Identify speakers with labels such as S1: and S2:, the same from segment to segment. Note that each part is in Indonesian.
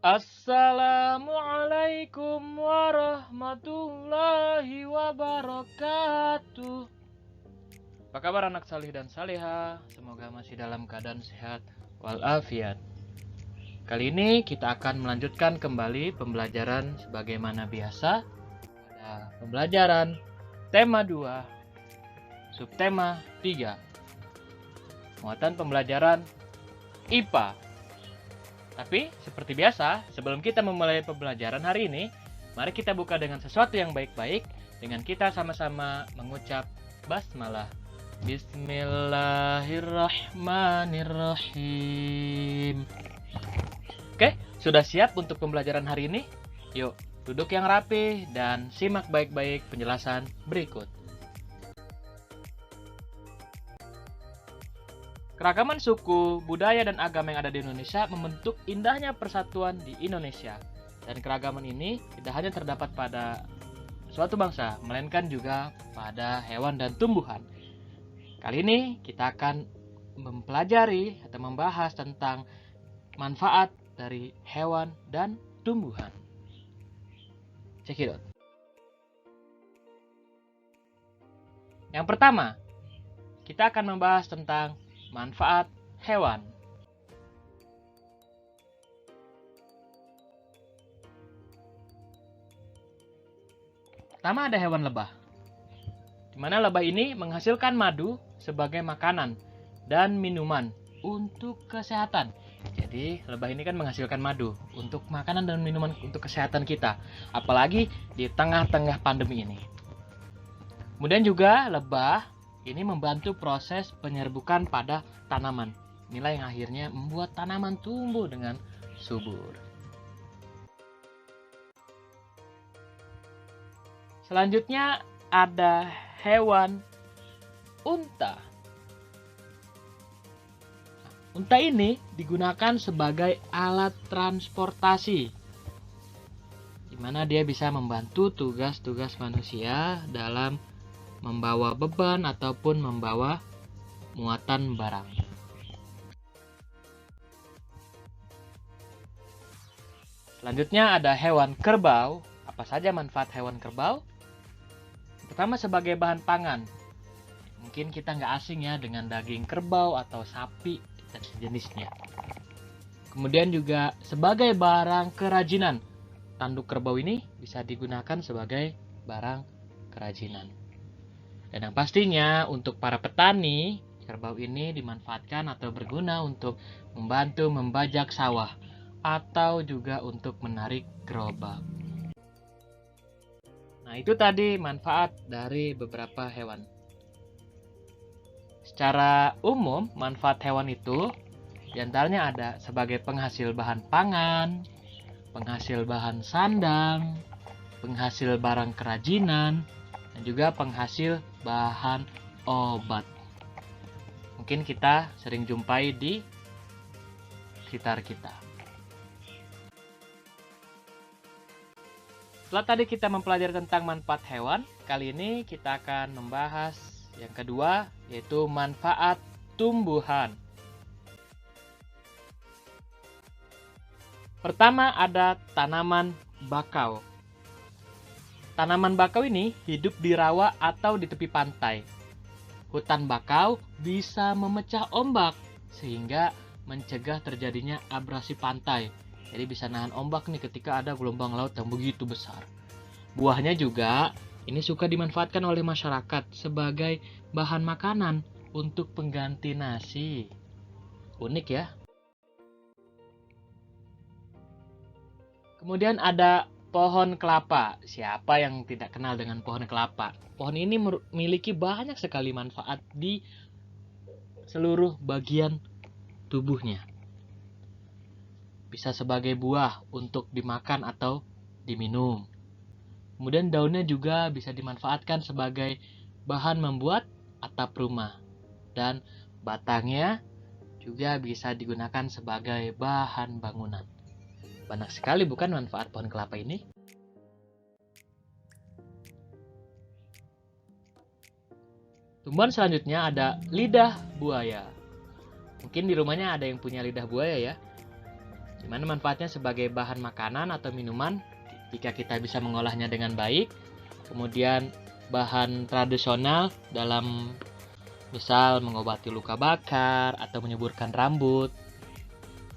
S1: Assalamualaikum warahmatullahi wabarakatuh. Apa kabar anak salih dan saleha? Semoga masih dalam keadaan sehat walafiat. Kali ini kita akan melanjutkan kembali pembelajaran sebagaimana biasa pada pembelajaran tema 2, subtema 3. Muatan pembelajaran IPA. Tapi, seperti biasa, sebelum kita memulai pembelajaran hari ini, mari kita buka dengan sesuatu yang baik-baik, dengan kita sama-sama mengucap basmalah. Bismillahirrahmanirrahim. Oke, sudah siap untuk pembelajaran hari ini? Yuk, duduk yang rapi dan simak baik-baik penjelasan berikut. Keragaman suku, budaya, dan agama yang ada di Indonesia membentuk indahnya persatuan di Indonesia. Dan keragaman ini tidak hanya terdapat pada suatu bangsa, melainkan juga pada hewan dan tumbuhan. Kali ini kita akan mempelajari atau membahas tentang manfaat dari hewan dan tumbuhan. Cekidot. Yang pertama, kita akan membahas tentang manfaat hewan. Pertama ada hewan lebah. Di mana lebah ini menghasilkan madu sebagai makanan dan minuman untuk kesehatan. Jadi lebah ini kan menghasilkan madu untuk makanan dan minuman untuk kesehatan kita, apalagi di tengah-tengah pandemi ini. Kemudian juga lebah ini membantu proses penyerbukan pada tanaman. Inilah yang akhirnya membuat tanaman tumbuh dengan subur. Selanjutnya ada hewan unta. Unta ini digunakan sebagai alat transportasi, di mana dia bisa membantu tugas-tugas manusia dalam membawa beban ataupun membawa muatan barang. Selanjutnya ada hewan kerbau. Apa saja manfaat hewan kerbau? Pertama, sebagai bahan pangan. Mungkin kita nggak asing ya dengan daging kerbau atau sapi dan sejenisnya. Kemudian juga sebagai barang kerajinan. Tanduk kerbau ini bisa digunakan sebagai barang kerajinan. Dan yang pastinya untuk para petani, kerbau ini dimanfaatkan atau berguna untuk membantu membajak sawah atau juga untuk menarik gerobak. Nah, itu tadi manfaat dari beberapa hewan. Secara umum, manfaat hewan itu diantaranya ada sebagai penghasil bahan pangan, penghasil bahan sandang, penghasil barang kerajinan, dan juga penghasil bahan obat. Mungkin kita sering jumpai di sekitar kita. Setelah tadi kita mempelajari tentang manfaat hewan, kali ini kita akan membahas yang kedua, yaitu manfaat tumbuhan. Pertama ada tanaman bakau. Tanaman bakau ini hidup di rawa atau di tepi pantai. Hutan bakau bisa memecah ombak sehingga mencegah terjadinya abrasi pantai. Jadi bisa nahan ombak nih ketika ada gelombang laut yang begitu besar. Buahnya juga ini suka dimanfaatkan oleh masyarakat sebagai bahan makanan untuk pengganti nasi. Unik ya. Kemudian ada pohon kelapa. Siapa yang tidak kenal dengan pohon kelapa? Pohon ini memiliki banyak sekali manfaat di seluruh bagian tubuhnya. Bisa sebagai buah untuk dimakan atau diminum. Kemudian daunnya juga bisa dimanfaatkan sebagai bahan membuat atap rumah. Dan batangnya juga bisa digunakan sebagai bahan bangunan. Banyak sekali bukan manfaat pohon kelapa ini? Tumbuhan selanjutnya ada lidah buaya. Mungkin di rumahnya ada yang punya lidah buaya ya. Dimana manfaatnya sebagai bahan makanan atau minuman jika kita bisa mengolahnya dengan baik. Kemudian bahan tradisional dalam misal mengobati luka bakar atau menyuburkan rambut.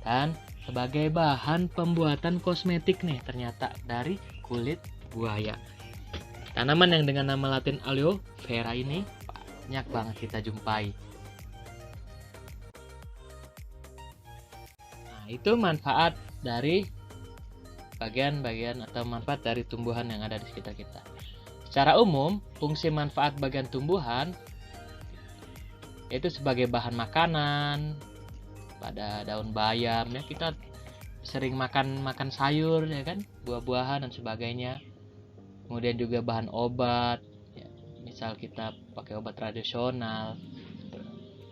S1: Dan sebagai bahan pembuatan kosmetik nih ternyata dari kulit buaya. Tanaman yang dengan nama latin aloe vera ini banyak banget kita jumpai. Nah, itu manfaat dari bagian-bagian atau manfaat dari tumbuhan yang ada di sekitar kita. Secara umum, fungsi manfaat bagian tumbuhan yaitu sebagai bahan makanan. Pada daun bayam ya, kita sering makan sayur ya kan, buah-buahan dan sebagainya. Kemudian juga bahan obat ya, misal kita pakai obat tradisional.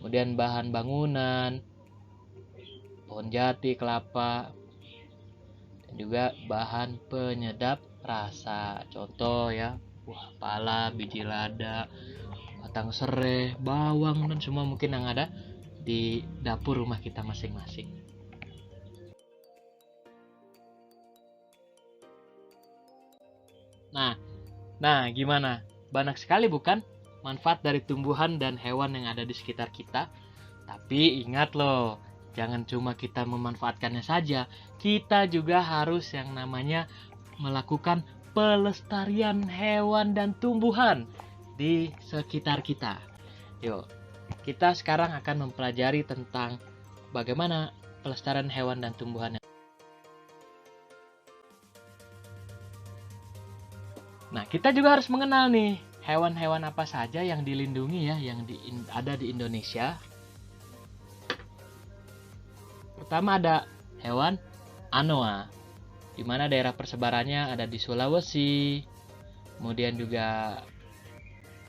S1: Kemudian bahan bangunan, pohon jati, kelapa, dan juga bahan penyedap rasa. Contoh ya, buah pala, biji lada, batang serai, bawang, dan semua mungkin yang ada di dapur rumah kita masing-masing. Nah, gimana? Banyak sekali bukan manfaat dari tumbuhan dan hewan yang ada di sekitar kita? Tapi ingat loh, jangan cuma kita memanfaatkannya saja. Kita juga harus yang namanya melakukan pelestarian hewan dan tumbuhan di sekitar kita. Yuk, kita sekarang akan mempelajari tentang bagaimana pelestarian hewan dan tumbuhan. Nah, kita juga harus mengenal nih hewan-hewan apa saja yang dilindungi ya, yang ada di Indonesia. Pertama ada hewan anoa, di mana daerah persebarannya ada di Sulawesi. Kemudian juga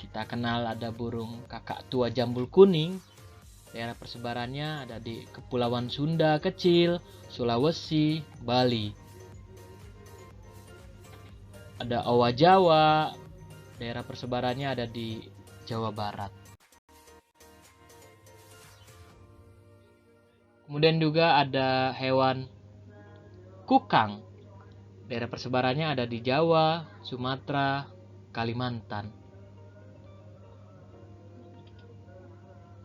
S1: kita kenal ada burung kakak tua jambul kuning. Daerah persebarannya ada di Kepulauan Sunda kecil, Sulawesi, Bali. Ada owa Jawa, daerah persebarannya ada di Jawa Barat. Kemudian juga ada hewan kukang, daerah persebarannya ada di Jawa, Sumatera, Kalimantan.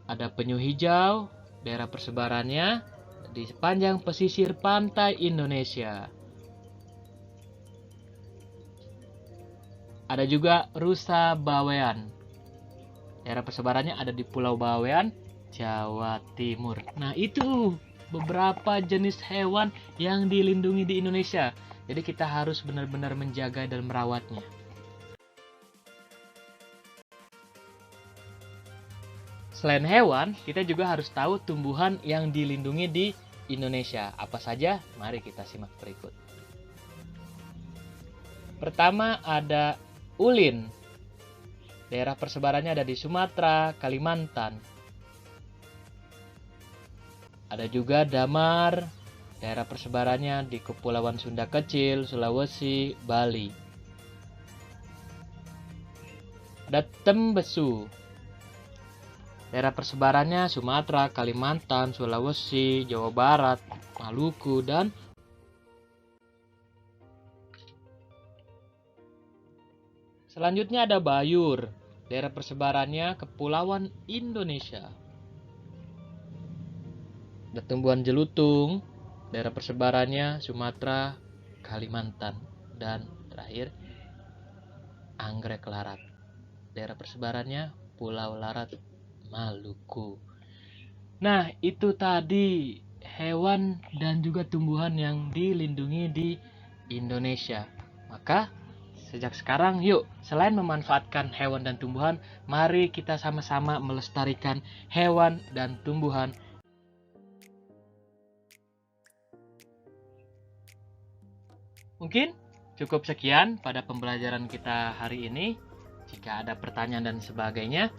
S1: Ada penyu hijau, daerah persebarannya di sepanjang pesisir pantai Indonesia. Ada juga rusa bawean. Daerah persebarannya ada di Pulau Bawean, Jawa Timur. Nah, itu beberapa jenis hewan yang dilindungi di Indonesia. Jadi kita harus benar-benar menjaga dan merawatnya. Selain hewan, kita juga harus tahu tumbuhan yang dilindungi di Indonesia. Apa saja? Mari kita simak berikut. Pertama ada ulin. Daerah persebarannya ada di Sumatera, Kalimantan. Ada juga damar. Daerah persebarannya di Kepulauan Sunda kecil, Sulawesi, Bali. Ada tembesu. Daerah persebarannya Sumatera, Kalimantan, Sulawesi, Jawa Barat, Maluku, dan selanjutnya ada bayur, daerah persebarannya Kepulauan Indonesia. Ada tumbuhan jelutung, daerah persebarannya Sumatera, Kalimantan. Dan terakhir, anggrek larat, daerah persebarannya Pulau Larat, Maluku. Nah, itu tadi hewan dan juga tumbuhan yang dilindungi di Indonesia. Maka sejak sekarang yuk, selain memanfaatkan hewan dan tumbuhan, mari kita sama-sama melestarikan hewan dan tumbuhan. Mungkin cukup sekian pada pembelajaran kita hari ini. Jika ada pertanyaan dan sebagainya,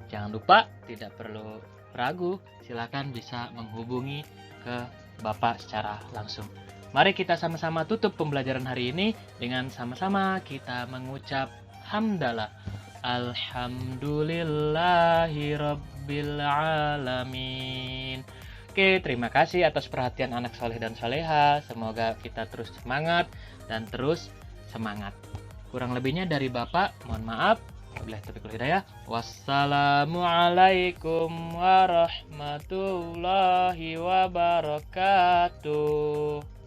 S1: jangan lupa tidak perlu ragu, silakan bisa menghubungi ke Bapak secara langsung. Mari kita sama-sama tutup pembelajaran hari ini dengan sama-sama kita mengucap hamdalah. Alhamdulillahirabbil alamin. Oke, Oke, terima kasih atas perhatian anak soleh dan soleha. Semoga kita terus semangat dan terus semangat. Kurang lebihnya dari Bapak, mohon maaf. Wabillahi taufiq wal hidayah. Wassalamualaikum warahmatullahi wabarakatuh.